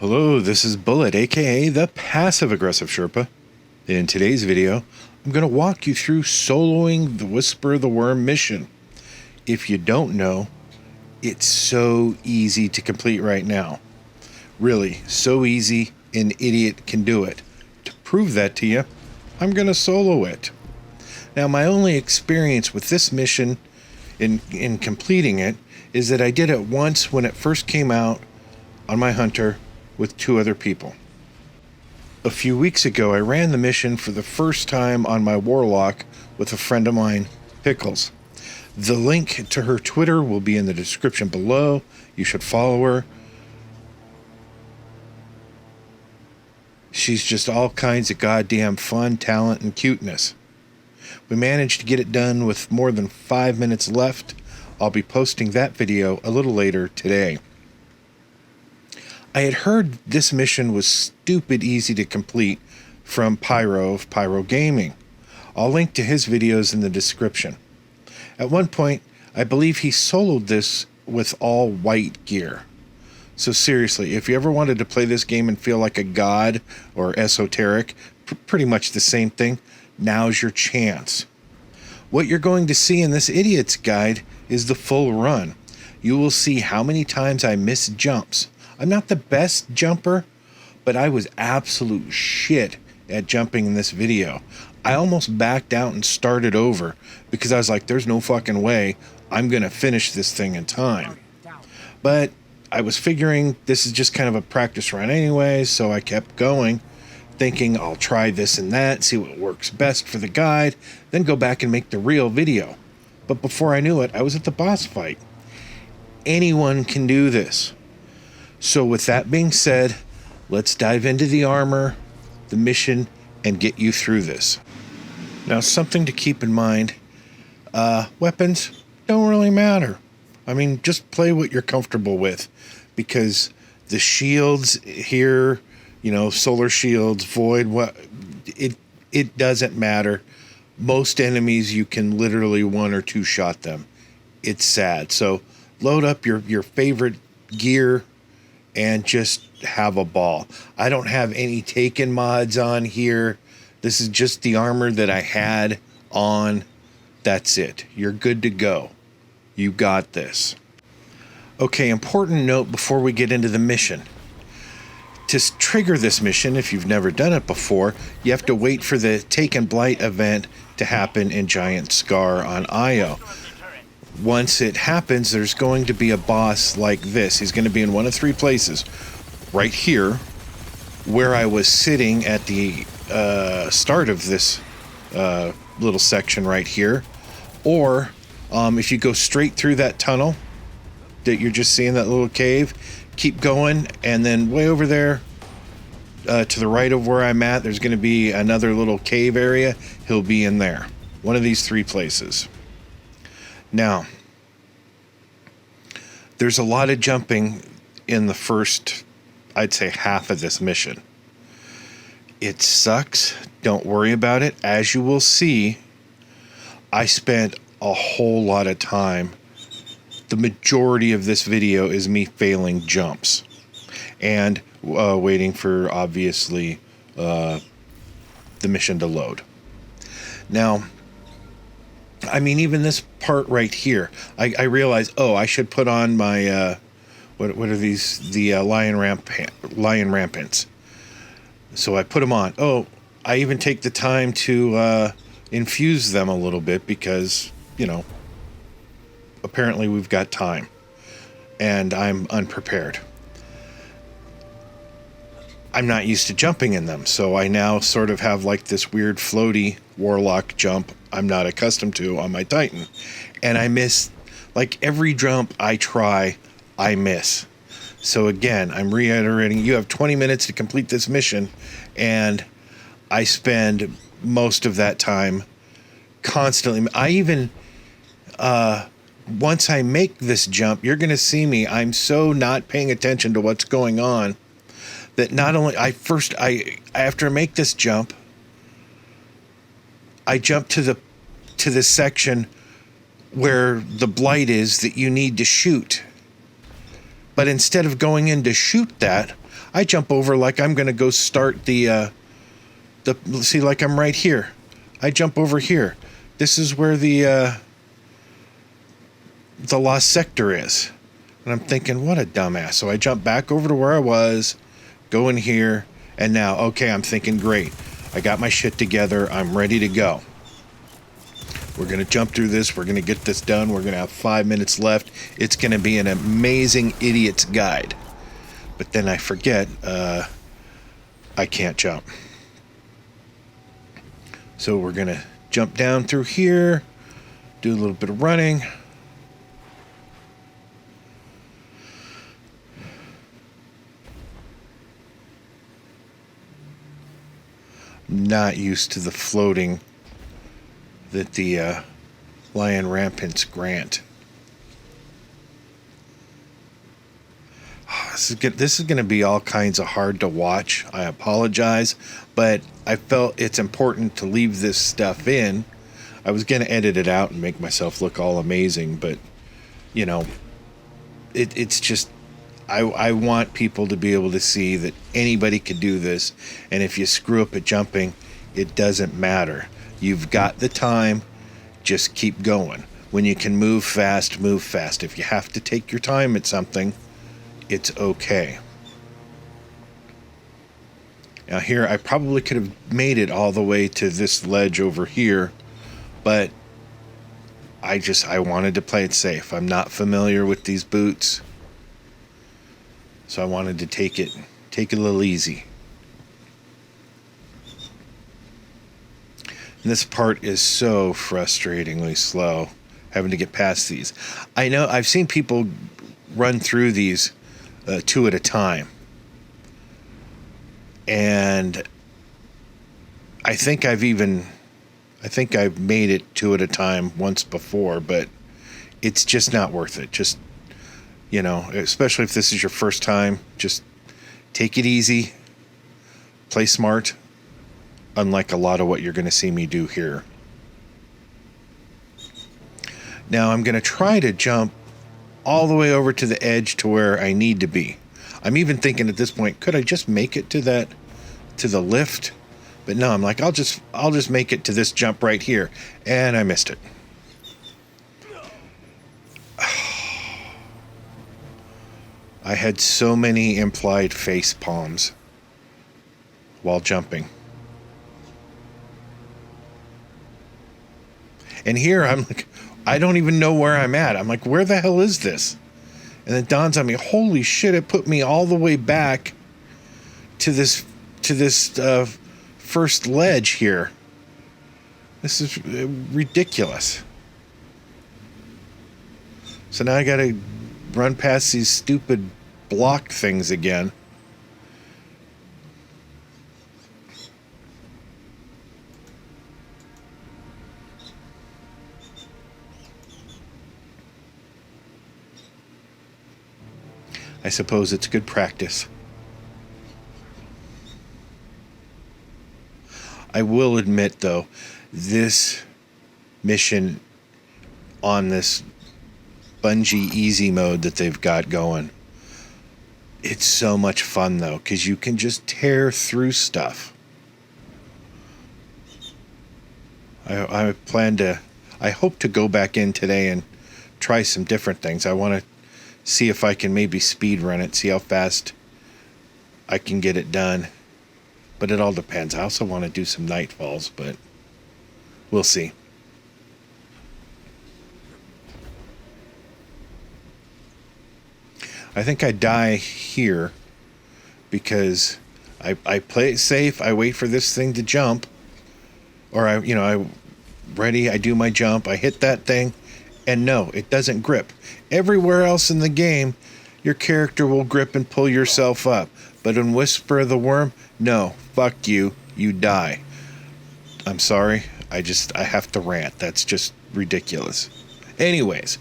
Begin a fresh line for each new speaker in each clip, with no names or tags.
Hello, this is Bullet, aka the Passive Aggressive Sherpa. In today's video, I'm going to walk you through soloing the Whisper of the Worm mission. If you don't know, it's so easy to complete right now. Really, so easy, an idiot can do it. To prove that to you, I'm going to solo it. Now, my only experience with this mission in completing it is that I did it once when it first came out on my Hunter with 2 other people. A few weeks ago, I ran the mission for the first time on my Warlock with a friend of mine, Pickles. The link to her Twitter will be in the description below. You should follow her. She's just all kinds of goddamn fun, talent, and cuteness. We managed to get it done with more than 5 minutes left. I'll be posting that video a little later today. I had heard this mission was stupid easy to complete from Pyro of Pyro Gaming. I'll link to his videos in the description. At one point, I believe he soloed this with all white gear. So seriously, if you ever wanted to play this game and feel like a god or esoteric, pretty much the same thing, now's your chance. What you're going to see in this idiot's guide is the full run. You will see how many times I missed jumps. I'm not the best jumper, but I was absolute shit at jumping in this video. I almost backed out and started over because I was like, there's no fucking way I'm going to finish this thing in time. But I was figuring this is just kind of a practice run anyway, so I kept going, thinking I'll try this and that, see what works best for the guide, then go back and make the real video. But before I knew it, I was at the boss fight. Anyone can do this. So with that being said, let's dive into the armor, the mission, and get you through this. Now, something to keep in mind, weapons don't really matter. I mean, just play what you're comfortable with, because the shields here, you know, solar shields, void, it doesn't matter. Most enemies, you can literally 1 or 2 shot them. It's sad. So load up your favorite gear and just have a ball. I don't have any Taken mods on here. This is just the armor that I had on. That's it. You're good to go. You got this. Okay, important note before we get into the mission. To trigger this mission, if you've never done it before, you have to wait for the Taken Blight event to happen in Giant Scar on Io. Once it happens, there's going to be a boss like this. He's going to be in one of 3 places. Right here, where I was sitting at the start of this little section right here. Or if you go straight through that tunnel that you're just seeing, that little cave, keep going, and then way over there to the right of where I'm at, there's going to be another little cave area. He'll be in there. One of these 3 places. Now, there's a lot of jumping in the first, I'd say, half of this mission. It sucks. Don't worry about it. As you will see, I spent a whole lot of time. The majority of this video is me failing jumps and waiting for, obviously, the mission to load. Now, I mean, even this part right here, I realized, oh, I should put on my, what are these? The lion rampants. So I put them on. Oh, I even take the time to infuse them a little bit because, you know, apparently we've got time and I'm unprepared. I'm not used to jumping in them, so I now sort of have like this weird floaty Warlock jump I'm not accustomed to on my Titan. And I miss, like every jump I try, I miss. So again, I'm reiterating, you have 20 minutes to complete this mission, and I spend most of that time constantly. I even, once I make this jump, you're going to see me, I'm so not paying attention to what's going on that not only, after I make this jump, I jump to the section where the blight is that you need to shoot. But instead of going in to shoot that, I jump over like I'm going to go start see, like I'm right here. I jump over here. This is where the lost sector is. And I'm thinking, what a dumbass. So I jump back over to where I was, go in here, and now, okay, I'm thinking, great. I got my shit together. I'm ready to go. We're going to jump through this. We're going to get this done. We're going to have 5 minutes left. It's going to be an amazing idiot's guide. But then I forget, I can't jump. So we're going to jump down through here, do a little bit of running. Not used to the floating that the Lion Rampants grant. This is going to be all kinds of hard to watch. I apologize, but I felt it's important to leave this stuff in. I was going to edit it out and make myself look all amazing, but, you know, it's just, I want people to be able to see that anybody could do this, and if you screw up at jumping, it doesn't matter. You've got the time, just keep going. When you can move fast, move fast. If you have to take your time at something, it's okay. Now here, I probably could have made it all the way to this ledge over here, but I wanted to play it safe. I'm not familiar with these boots, so I wanted to take it a little easy. And this part is so frustratingly slow, having to get past these. I know I've seen people run through these 2 at a time. And I think I've made it 2 at a time once before, but it's just not worth it. Just, you know, especially if this is your first time, just take it easy, play smart, unlike a lot of what you're going to see me do here. Now I'm going to try to jump all the way over to the edge to where I need to be. I'm even thinking at this point, could I just make it to the lift? But no, I'm like, I'll just make it to this jump right here. And I missed it. I had so many implied face palms while jumping. And here I'm like, I don't even know where I'm at. I'm like, where the hell is this? And it dawns on me, holy shit, it put me all the way back to this first ledge here. This is ridiculous. So now I gotta run past these stupid block things again. I suppose it's good practice. I will admit, though, this mission on this Bungie easy mode that they've got going, it's so much fun, though, because you can just tear through stuff. I hope to go back in today and try some different things. I want to see if I can maybe speed run it, see how fast I can get it done. But it all depends. I also want to do some nightfalls, but we'll see. I think I die here because I play it safe. I wait for this thing to jump, or I do my jump. I hit that thing, and no, it doesn't grip. Everywhere else in the game, your character will grip and pull yourself up. But in Whisper of the Worm, no, fuck you, you die. I'm sorry, I have to rant. That's just ridiculous. Anyways,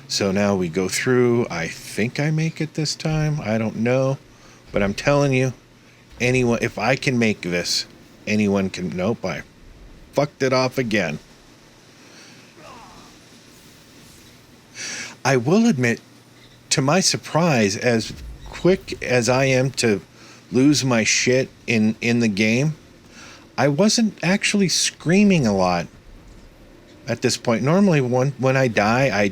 so now we go through. I think I make it this time. I don't know. But I'm telling you, anyone, if I can make this, anyone can. Nope, I fucked it off again. I will admit, to my surprise, as quick as I am to lose my shit in the game, I wasn't actually screaming a lot at this point. Normally when I die,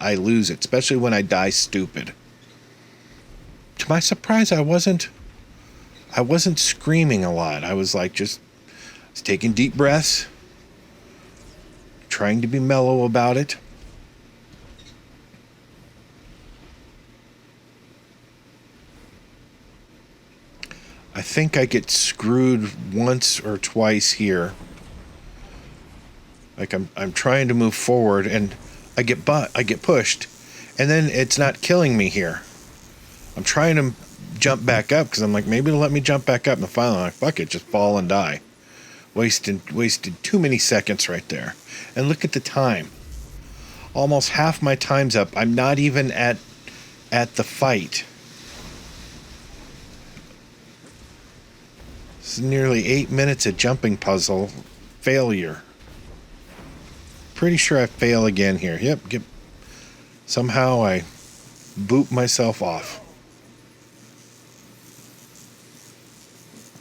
I lose it, especially when I die stupid. To my surprise, I wasn't screaming a lot. I was like just taking deep breaths, trying to be mellow about it. I think I get screwed once or twice here. Like I'm trying to move forward and I get pushed, and then it's not killing me here. I'm trying to jump back up because I'm like, maybe it'll let me jump back up, and finally I'm like, fuck it, just fall and die. Wasted too many seconds right there. And look at the time. Almost half my time's up. I'm not even at the fight. This is nearly 8 minutes of jumping puzzle failure. Pretty sure I fail again here. Yep. Somehow I boop myself off.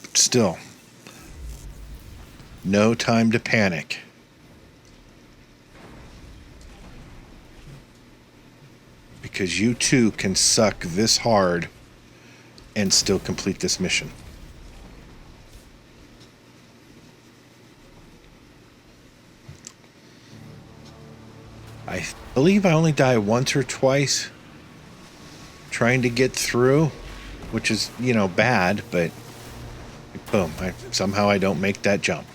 But still, no time to panic. Because you too can suck this hard and still complete this mission. I believe I only die once or twice trying to get through, which is, bad, but boom, somehow I don't make that jump.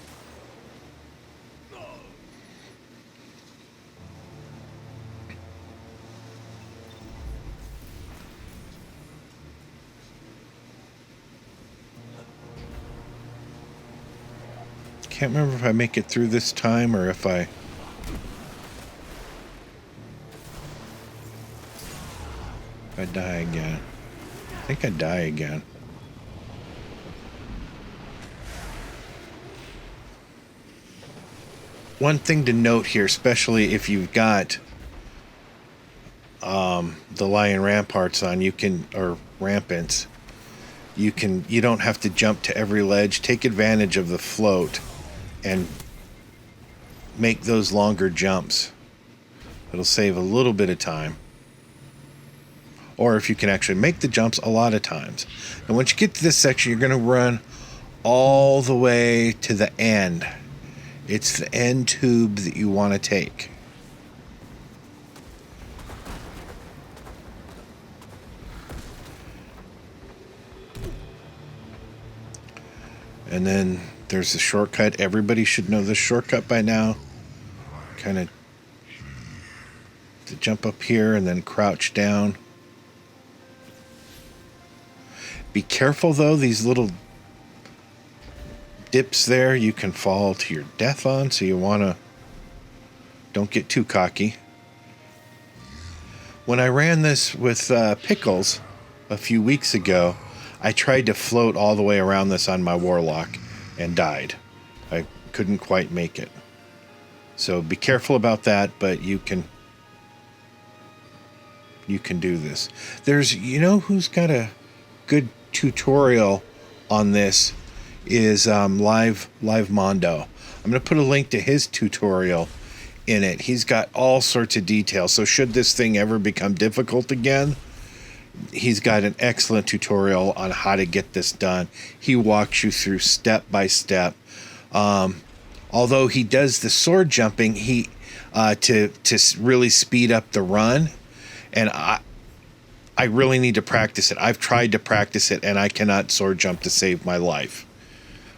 Can't remember if I make it through this time or if I die again. I think I die again. One thing to note here, especially if you've got the Lion Ramparts on, or Rampants, you don't have to jump to every ledge. Take advantage of the float and make those longer jumps. It'll save a little bit of time. Or if you can actually make the jumps a lot of times. And once you get to this section, you're going to run all the way to the end. It's the end tube that you want to take. And then there's the shortcut. Everybody should know this shortcut by now. Kind of to jump up here and then crouch down. Be careful though, these little dips there you can fall to your death on, so you don't get too cocky. When I ran this with Pickles a few weeks ago, I tried to float all the way around this on my Warlock and died. I couldn't quite make it. So be careful about that, but you can do this. There's, who's got a good tutorial on this is Livemondo. I'm going to put a link to his tutorial in it. He's got all sorts of details. So should this thing ever become difficult again, he's got an excellent tutorial on how to get this done. He walks you through step by step. Although he does the sword jumping, he to really speed up the run, and I really need to practice it. I've tried to practice it, and I cannot sword jump to save my life,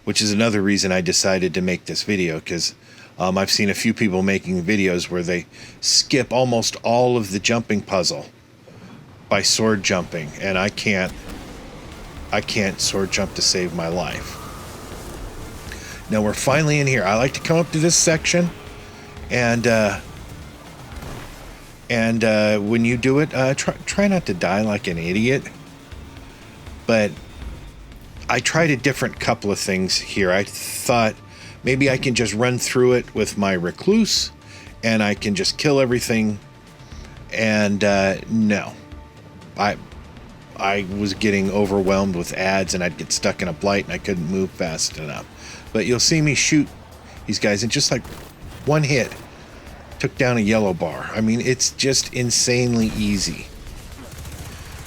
which is another reason I decided to make this video, because I've seen a few people making videos where they skip almost all of the jumping puzzle by sword jumping, and I can't sword jump to save my life. Now we're finally in here. I like to come up to this section, and when you do it, try not to die like an idiot. But I tried a different couple of things here. I thought maybe I can just run through it with my recluse, and I can just kill everything. And no, I I was getting overwhelmed with ads, and I'd get stuck in a blight, and I couldn't move fast enough. But you'll see me shoot these guys, and just like one hit took down a yellow bar. I mean, it's just insanely easy.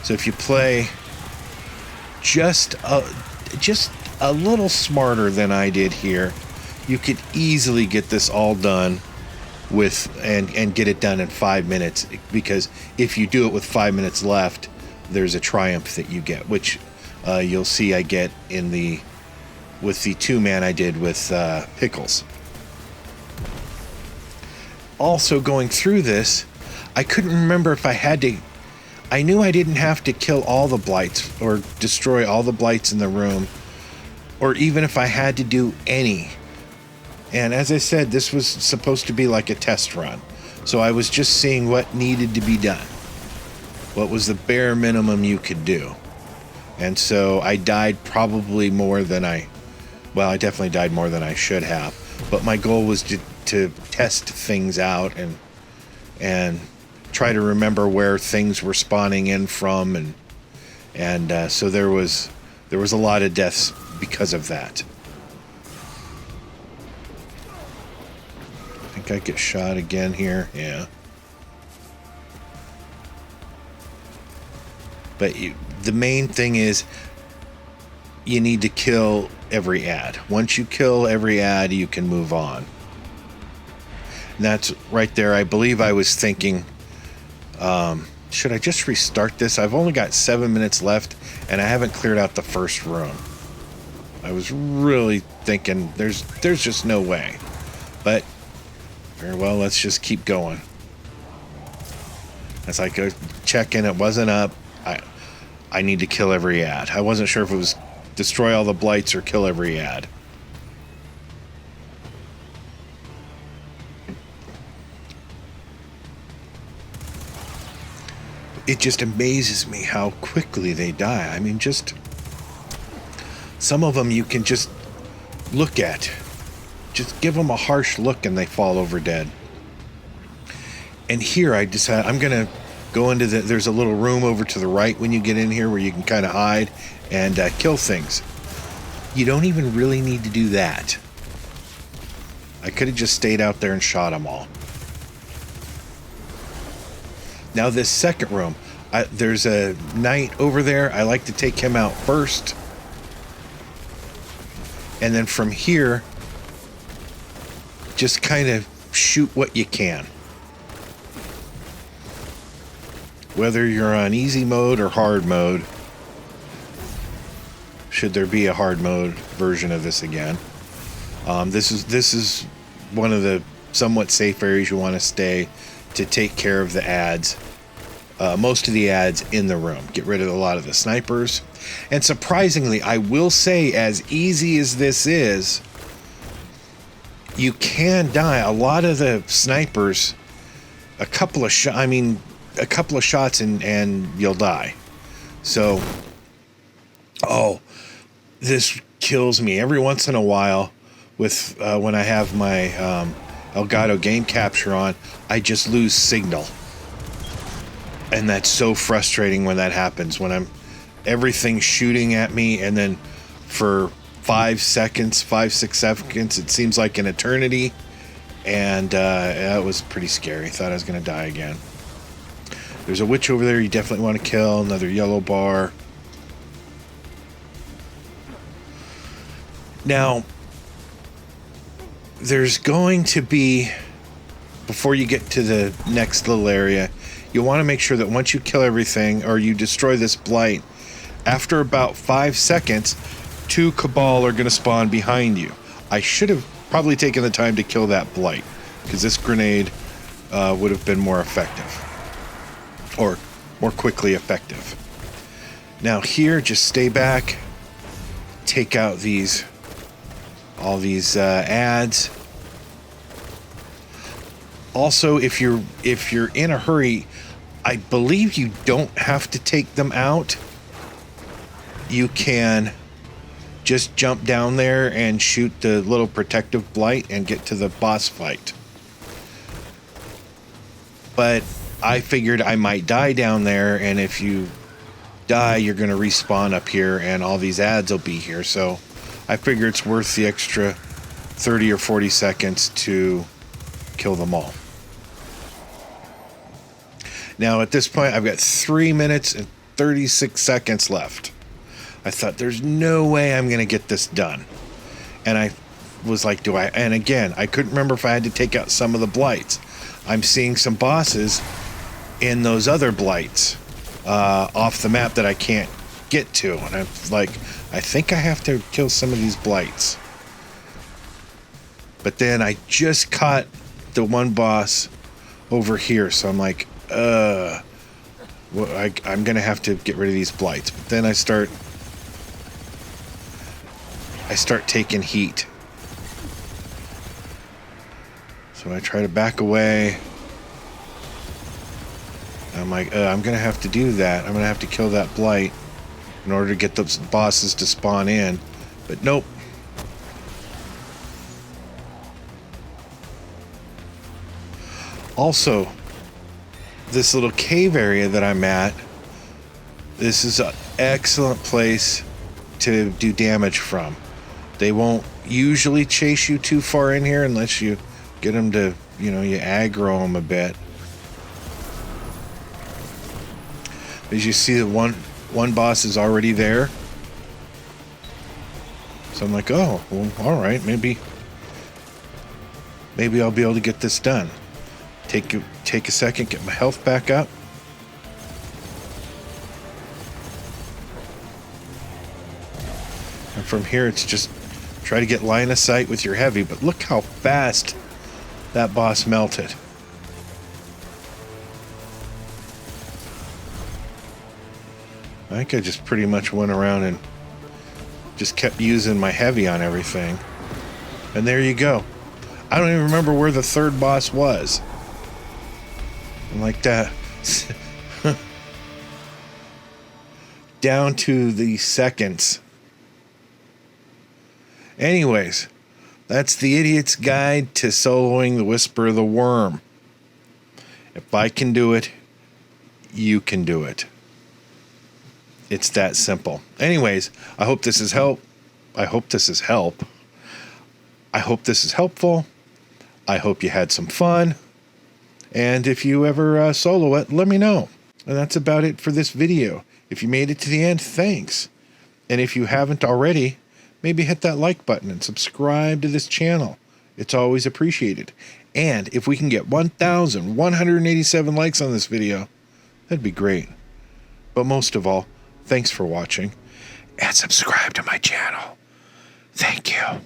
So if you play just a little smarter than I did here, you could easily get this all done with and get it done in 5 minutes, because if you do it with 5 minutes left, there's a triumph that you get, which you'll see I get with the 2-man I did with Pickles. Also, going through this, I couldn't remember if I knew I didn't have to kill all the blights or destroy all the blights in the room, or even if I had to do any. And as I said, this was supposed to be like a test run. So I was just seeing what needed to be done. What was the bare minimum you could do. And so I died probably more than I definitely died more than I should have. But my goal was to test things out and try to remember where things were spawning in from. And so there was a lot of deaths because of that. I think I get shot again here. Yeah. But the main thing is you need to kill every ad. Once you kill every ad, you can move on. And that's right there. I believe I was thinking, should I just restart this? I've only got 7 minutes left, and I haven't cleared out the first room. I was really thinking there's just no way. But very well, let's just keep going. As I go checking, it wasn't up. I need to kill every ad. I wasn't sure if it was destroy all the blights or kill every ad. It just amazes me how quickly they die. I mean, just some of them you can just look at. Just give them a harsh look and they fall over dead. And here I decided I'm going to go into there's a little room over to the right when you get in here where you can kind of hide and kill things. You don't even really need to do that. I could have just stayed out there and shot them all. Now this second room, there's a knight over there. I like to take him out first. And then from here, just kind of shoot what you can. Whether you're on easy mode or hard mode, should there be a hard mode version of this again. This is one of the somewhat safe areas you want to stay to take care of the ads. Most of the ads in the room. Get rid of a lot of the snipers. And surprisingly, I will say, as easy as this is, you can die. A lot of the snipers, a couple of shots and you'll die. So, this kills me every once in a while. With when I have my Elgato game capture on, I just lose signal. And that's so frustrating when that happens, when everything's shooting at me, and then for 5 seconds, 5-6 seconds, it seems like an eternity. And that was pretty scary. Thought I was going to die again. There's a witch over there you definitely want to kill. Another yellow bar. Now, there's going to be, before you get to the next little area, you want to make sure that once you kill everything or you destroy this blight, after about 5 seconds, 2 Cabal are going to spawn behind you. I should have probably taken the time to kill that blight, because this grenade would have been more effective. Or more quickly effective. Now here, just stay back. Take out all these ads. Also, if you're in a hurry, I believe you don't have to take them out. You can just jump down there and shoot the little protective blight and get to the boss fight. But I figured I might die down there, and if you die, you're going to respawn up here and all these ads will be here. So I figure it's worth the extra 30 or 40 seconds to kill them all. Now at this point, I've got 3 minutes and 36 seconds left. I thought, there's no way I'm going to get this done. And I was like, and again, I couldn't remember if I had to take out some of the blights. I'm seeing some bosses in those other blights off the map that I can't get to. And I'm like, I think I have to kill some of these blights. But then I just caught the one boss over here. So I'm like, I'm going to have to get rid of these blights. But then I start taking heat. So I try to back away. I'm like, I'm going to have to do that. I'm going to have to kill that blight in order to get those bosses to spawn in. But nope. Also, this little cave area that I'm at, this is an excellent place to do damage from. They won't usually chase you too far in here unless you get them to, you aggro them a bit. As you see, the one boss is already there. So I'm like, oh, well, all right, maybe I'll be able to get this done. Take a second, get my health back up. And from here, it's just try to get line of sight with your heavy. But look how fast that boss melted. I think I just pretty much went around and just kept using my heavy on everything. And there you go. I don't even remember where the third boss was. And like that. Down to the seconds. Anyways, that's the Idiot's Guide to Soloing the Whisper of the Worm. If I can do it, you can do it. It's that simple. Anyways, I hope this is help. I hope this is help. I hope this is helpful. I hope you had some fun. And if you ever solo it, let me know. And that's about it for this video. If you made it to the end, thanks. And if you haven't already, maybe hit that like button and subscribe to this channel. It's always appreciated. And if we can get 1,187 likes on this video, that'd be great. But most of all, thanks for watching, and subscribe to my channel. Thank you.